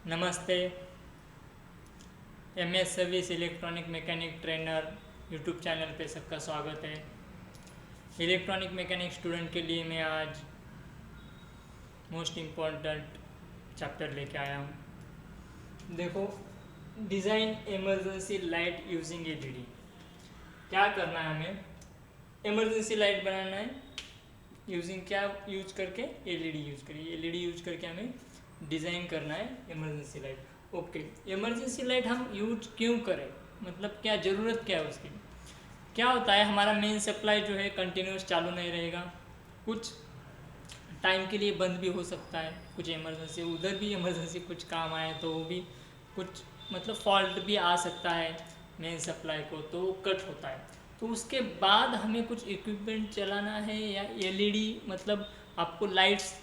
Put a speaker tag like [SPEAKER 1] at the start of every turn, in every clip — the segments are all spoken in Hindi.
[SPEAKER 1] नमस्ते। MS service electronic mechanic trainer YouTube channel पे सबका स्वागत है। इलेक्ट्रॉनिक मैकेनिक स्टूडेंट के लिए मैं आज मोस्ट इम्पॉर्टेंट चैप्टर लेके आया हूँ। देखो, design emergency light using LED. क्या करना है हमें? इमरजेंसी लाइट बनाना है यूजिंग क्या यूज करके? एलईडी यूज करिए। एलईडी यूज करके हमें डिज़ाइन करना है emergency light. Okay, emergency light हम यूज क्यों करें, मतलब क्या ज़रूरत क्या है उसकी? क्या होता है, हमारा मेन सप्लाई जो है कंटिन्यूस चालू नहीं रहेगा, कुछ टाइम के लिए बंद भी हो सकता है, कुछ इमरजेंसी उधर भी इमरजेंसी कुछ काम आए तो वो भी कुछ मतलब फॉल्ट भी आ सकता है मेन सप्लाई को, तो वो कट होता है। तो उसके बाद हमें कुछ इक्विपमेंट चलाना है या एलईडी, मतलब आपको लाइट्स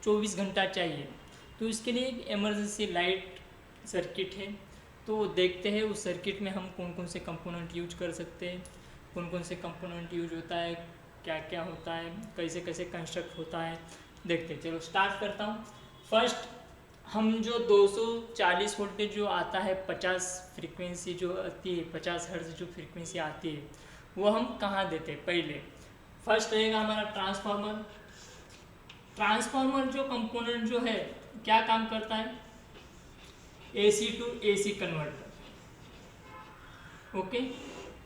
[SPEAKER 1] 24 घंटा चाहिए, तो इसके लिए एक इमरजेंसी लाइट सर्किट है। तो देखते हैं उस सर्किट में हम कौन कौन से कंपोनेंट यूज कर सकते हैं, कौन कौन से कंपोनेंट यूज होता है, क्या क्या होता है, कैसे कैसे कंस्ट्रक्ट होता है, देखते हैं। चलो स्टार्ट करता हूँ। फर्स्ट, हम जो 240 वोल्टेज जो आता है, 50 फ्रीक्वेंसी जो आती है, 50 हर्ट्ज जो फ्रीक्वेंसी आती है, वो हम कहाँ देते हैं? पहले फर्स्ट रहेगा हमारा ट्रांसफार्मर। ट्रांसफार्मर जो कंपोनेंट जो है क्या काम करता है? AC to AC converter. Okay,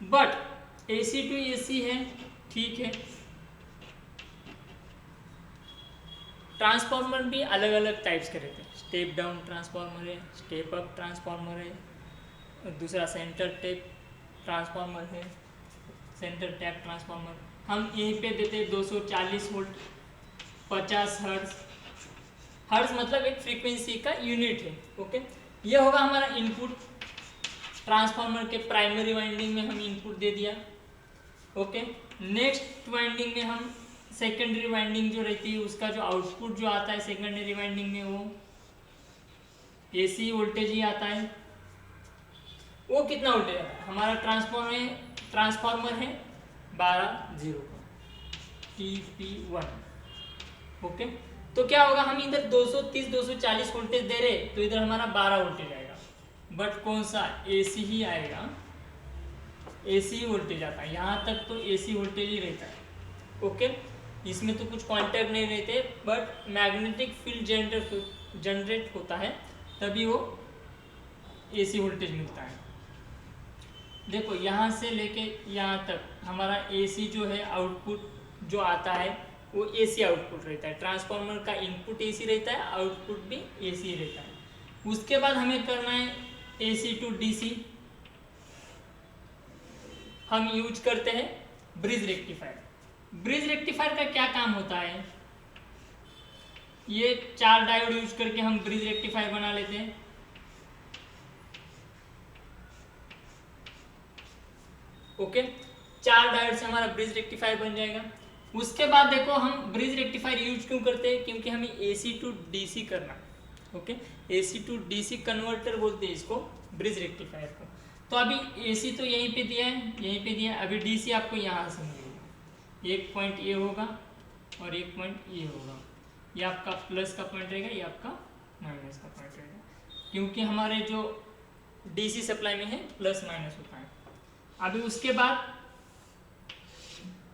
[SPEAKER 1] but AC to AC है, ठीक है। ट्रांसफार्मर भी अलग अलग टाइप्स के रहते हैं। स्टेप डाउन ट्रांसफार्मर है, स्टेप अप ट्रांसफार्मर है, दूसरा सेंटर टैप ट्रांसफार्मर है, सेंटर टैप ट्रांसफार्मर। हम यहीं पे देते हैं 240 वोल्ट, 50 हर्ट्ज। हर्ट्ज मतलब एक फ्रीक्वेंसी का यूनिट है। ओके, ये होगा हमारा इनपुट। ट्रांसफार्मर के प्राइमरी वाइंडिंग में हम इनपुट दे दिया। ओके, नेक्स्ट वाइंडिंग में हम सेकेंडरी वाइंडिंग जो रहती है उसका जो आउटपुट जो आता है सेकेंडरी वाइंडिंग में, वो एसी वोल्टेज ही आता है। वो कितना वोल्टेज आता है? हमारा ट्रांसफार्मर है 12 TP1। ओके, तो क्या होगा, हम इधर 230 240 वोल्टेज दे रहे, तो इधर हमारा 12 वोल्टेज आएगा। बट कौन सा? एसी ही आएगा, एसी वोल्टेज आता है। यहाँ तक तो एसी वोल्टेज ही रहता है। ओके, इसमें तो कुछ कॉन्टैक्ट नहीं रहते, बट मैग्नेटिक फील्ड जनरेट होता है, तभी वो एसी वोल्टेज मिलता है। देखो, यहाँ से लेके यहाँ तक हमारा एसी जो है आउटपुट जो आता है वो एसी आउटपुट रहता है। ट्रांसफार्मर का इनपुट एसी रहता है, आउटपुट भी एसी रहता है। उसके बाद हमें करना है एसी टू डीसी। हम यूज करते हैं ब्रिज रेक्टिफायर। ब्रिज रेक्टिफायर का क्या काम होता है? ये 4 डायोड यूज करके हम ब्रिज रेक्टिफायर बना लेते हैं। ओके, 4 डायोड से हमारा ब्रिज रेक्टिफायर बन जाएगा। उसके बाद देखो, हम ब्रिज रेक्टिफायर यूज क्यों करते हैं? क्योंकि हमें एसी टू डीसी करना। Okay, AC to DC converter बोलते हैं इसको, ब्रिज रेक्टिफायर को। तो अभी एसी तो यहीं पे दिया है, यहीं पे दिया है। अभी डीसी आपको यहाँ से मिलेगा। एक पॉइंट ये होगा और एक पॉइंट ये होगा। ये आपका प्लस का पॉइंट रहेगा, ये आपका माइनस का पॉइंट रहेगा, क्योंकि हमारे जो डीसी सप्लाई में है प्लस माइनस होता है। अभी उसके बाद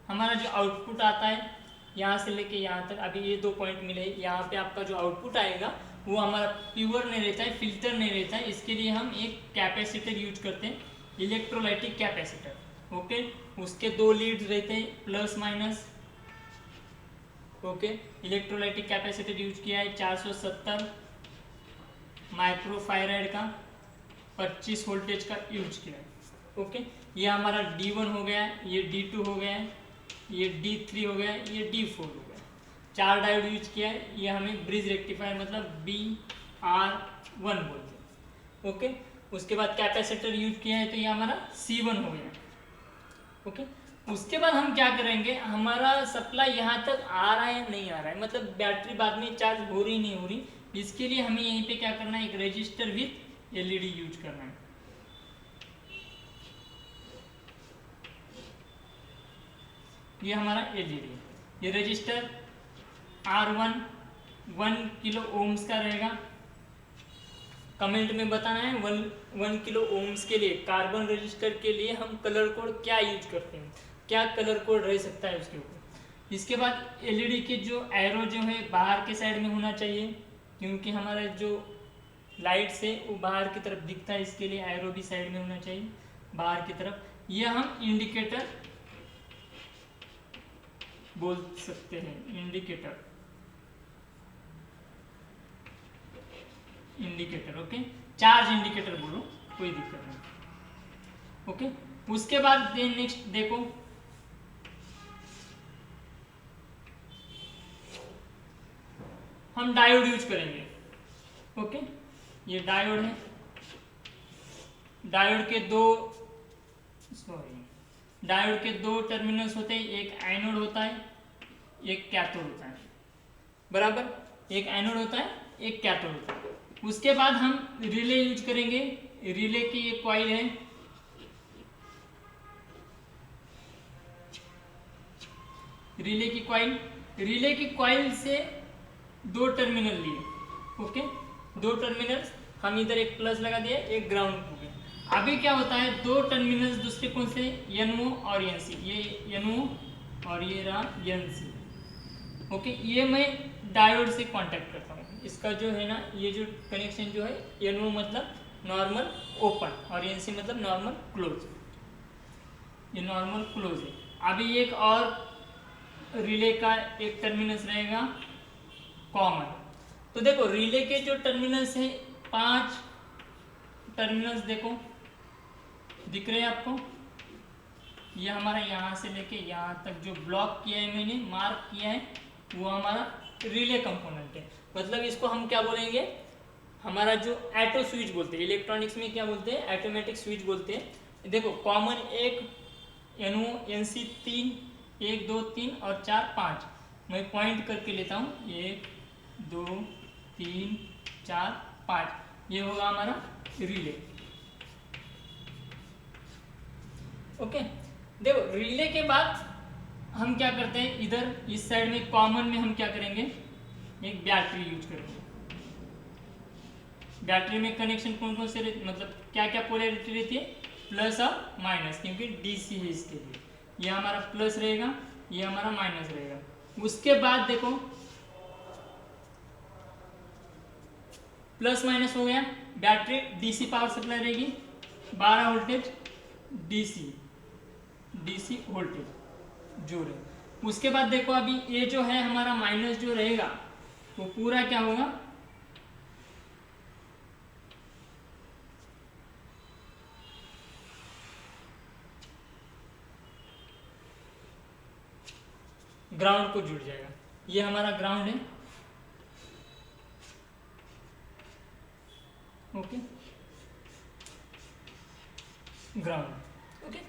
[SPEAKER 1] हमारा जो आउटपुट आता है यहाँ से लेके यहाँ तक, अभी ये 2 पॉइंट मिले, यहाँ पे आपका जो आउटपुट आएगा वो हमारा प्योर नहीं रहता है, फिल्टर नहीं रहता है। इसके लिए हम एक कैपेसिटर यूज करते हैं, इलेक्ट्रोलाइटिक कैपेसिटर। ओके, उसके 2 लीड रहते हैं, plus minus. Okay, electrolytic capacitor use किया है 470 माइक्रोफायराइड का, 25 वोल्टेज का यूज किया है। ओके, ये हमारा D1 हो गया, ये D2 हो गया, ये D3 हो गया, ये D4 हो गया। 4 डायोड यूज किया है। ये हमें ब्रिज रेक्टिफायर मतलब BR1 बोलते हैं। ओके, उसके बाद कैपेसिटर यूज किया है, तो ये हमारा C1 हो गया। ओके, उसके बाद हम क्या करेंगे, हमारा सप्लाई यहाँ तक आ रहा है नहीं आ रहा है, मतलब बैटरी बाद में चार्ज हो रही नहीं हो रही, इसके लिए हमें यहीं पे क्या करना है, एक रजिस्टर विथ एलईडी यूज करना है। ये हमारा एलईडी, ये रजिस्टर R1 1 किलो ओम्स का रहेगा। कमेंट में बताना है 1 किलो ओम्स के लिए कार्बन रजिस्टर के लिए हम कलर कोड क्या यूज करते हैं, क्या कलर कोड रह सकता है उसके ऊपर। इसके बाद एलईडी के जो एरो जो है बाहर के साइड में होना चाहिए, क्योंकि हमारा जो लाइट्स है वो बाहर की तरफ दिखता है, इसके लिए एरो भी साइड में होना चाहिए बाहर की तरफ। यह हम इंडिकेटर बोल सकते हैं, इंडिकेटर ओके, चार्ज इंडिकेटर बोलो, कोई दिक्कत नहीं। ओके, उसके बाद नेक्स्ट देखो, हम डायोड यूज करेंगे। ओके, ये डायोड है, डायोड के दो टर्मिनल्स होते हैं, एक एनोड होता है एक कैथोड होता है, बराबर, एक एनोड होता है एक कैथोड होता है। उसके बाद हम रिले यूज करेंगे, रिले की एक कॉइल है, रिले की कॉइल से दो टर्मिनल लिए। ओके, दो टर्मिनल्स हम इधर एक प्लस लगा दिए, एक ग्राउंड हो गया। अभी क्या होता है, दो टर्मिनल्स दूसरे कौन से, NO और NC, ये NO और ये रहा NC। ओके, ये मैं डायोड से कांटेक्ट करता हूँ। इसका जो है ना, ये जो कनेक्शन जो है, NO मतलब नॉर्मल ओपन और NC मतलब नॉर्मल क्लोज, ये नॉर्मल क्लोज है। अभी एक और रिले का एक टर्मिनल्स रहेगा कॉमन। तो देखो रिले के जो टर्मिनल्स हैं, 5 टर्मिनल्स देखो दिख रहे हैं आपको, ये हमारा यहाँ से लेके यहाँ तक जो ब्लॉक किया है, मैंने मार्क किया है, वो हमारा रिले कंपोनेंट है। मतलब इसको हम क्या बोलेंगे, हमारा जो ऑटो स्विच बोलते हैं, इलेक्ट्रॉनिक्स में क्या बोलते हैं, ऑटोमेटिक स्विच बोलते हैं। देखो कॉमन एक, NO NC 3, 1 2 3 और 4 5, मैं पॉइंट करके लेता हूँ, 1 2 3 4 5, ये होगा हमारा रिले। ओके, देखो रिले के बाद हम क्या करते हैं, इधर इस साइड में कॉमन में हम क्या करेंगे, एक बैटरी यूज करेंगे। बैटरी में कनेक्शन कौन कौन से मतलब क्या क्या पोलैरिटी रहती है, प्लस और माइनस, क्योंकि डीसी है इसके लिए, ये हमारा प्लस रहेगा, ये हमारा माइनस रहेगा। उसके बाद देखो प्लस माइनस हो गया, बैटरी डीसी पावर सप्लाई रहेगी, 12 वोल्टेज डीसी वोल्टेज जो रहे। उसके बाद देखो अभी ये जो है हमारा माइनस जो रहेगा, वो पूरा क्या होगा, ग्राउंड को जुड़ जाएगा। ये हमारा ग्राउंड है। Okay, ground. ओके,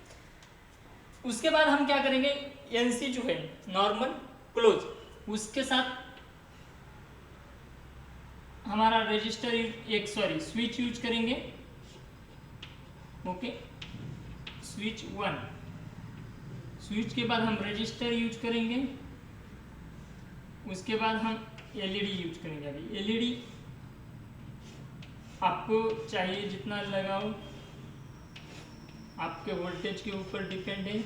[SPEAKER 1] उसके बाद हम क्या करेंगे, NC जो है नॉर्मल क्लोज, उसके साथ हमारा रजिस्टर एक स्विच यूज करेंगे। ओके, स्विच 1, स्विच के बाद हम रजिस्टर यूज करेंगे। उसके बाद हम LED यूज करेंगे। अभी LED आपको चाहिए जितना लगाओ, आपके वोल्टेज के ऊपर डिपेंड है।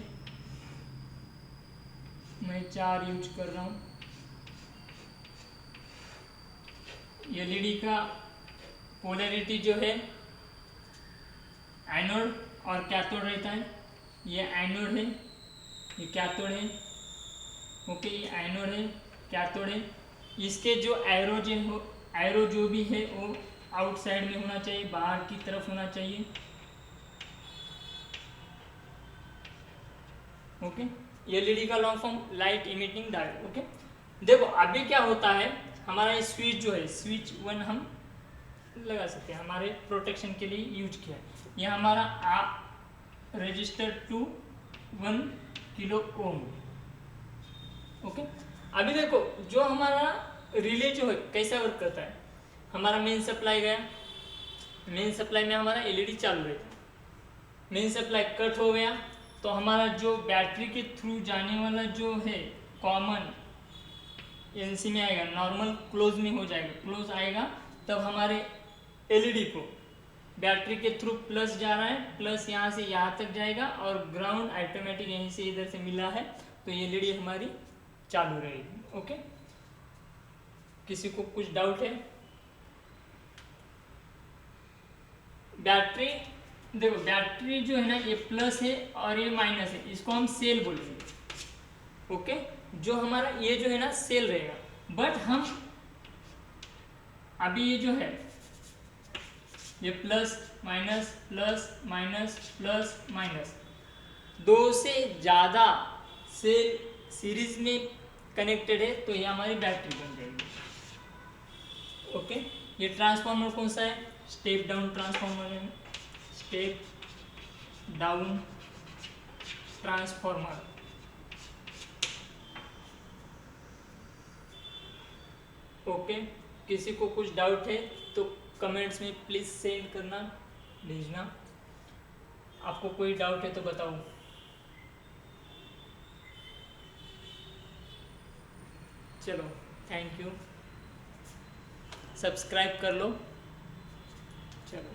[SPEAKER 1] मैं 4 यूज कर रहा हूँ। LED का पोलैरिटी जो है एनोड और कैथोड रहता है। ये एनोड है, ये कैथोड है। ओके, ये एनोड है, कैथोड है। इसके जो एरो जो भी है वो आउटसाइड में होना चाहिए, बाहर की तरफ होना चाहिए। ओके, LED का long form light emitting diode. Okay, देखो अभी क्या होता है, हमारा ये स्विच जो है, स्विच 1 हम लगा सकते हैं, हमारे प्रोटेक्शन के लिए यूज किया है। ये हमारा register to 1 kilo ohm. Okay, अभी देखो जो हमारा रिले जो है कैसा वर्क करता है, हमारा मेन सप्लाई गया, मेन सप्लाई में हमारा LED चालू रहता है। मेन सप्लाई कट हो गया तो हमारा जो बैटरी के थ्रू जाने वाला जो है कॉमन NC में आएगा, नॉर्मल क्लोज में हो जाएगा। क्लोज आएगा तब हमारे एलईडी को बैटरी के थ्रू प्लस जा रहा है, प्लस यहाँ से यहाँ तक जाएगा और ग्राउंड ऑटोमेटिक यहीं से इधर से मिला है, तो एलईडी हमारी चालू रहेगी। ओके, किसी को कुछ डाउट है? बैटरी देखो, बैटरी जो है ना ये प्लस है और ये माइनस है, इसको हम सेल बोलेंगे। ओके, जो हमारा ये जो है ना सेल रहेगा, बट हम अभी ये जो है ये plus minus plus minus plus minus, दो से ज़्यादा सेल सीरीज में कनेक्टेड है, तो ये हमारी बैटरी बन जाएगी। ओके, ये ट्रांसफार्मर कौन सा है? स्टेप डाउन ट्रांसफार्मर है, स्टेप डाउन ट्रांसफार्मर। ओके, किसी को कुछ डाउट है तो कमेंट्स में प्लीज़ सेंड करना, भेजना। आपको कोई डाउट है तो बताओ। चलो, थैंक यू, सब्सक्राइब कर लो। चलो।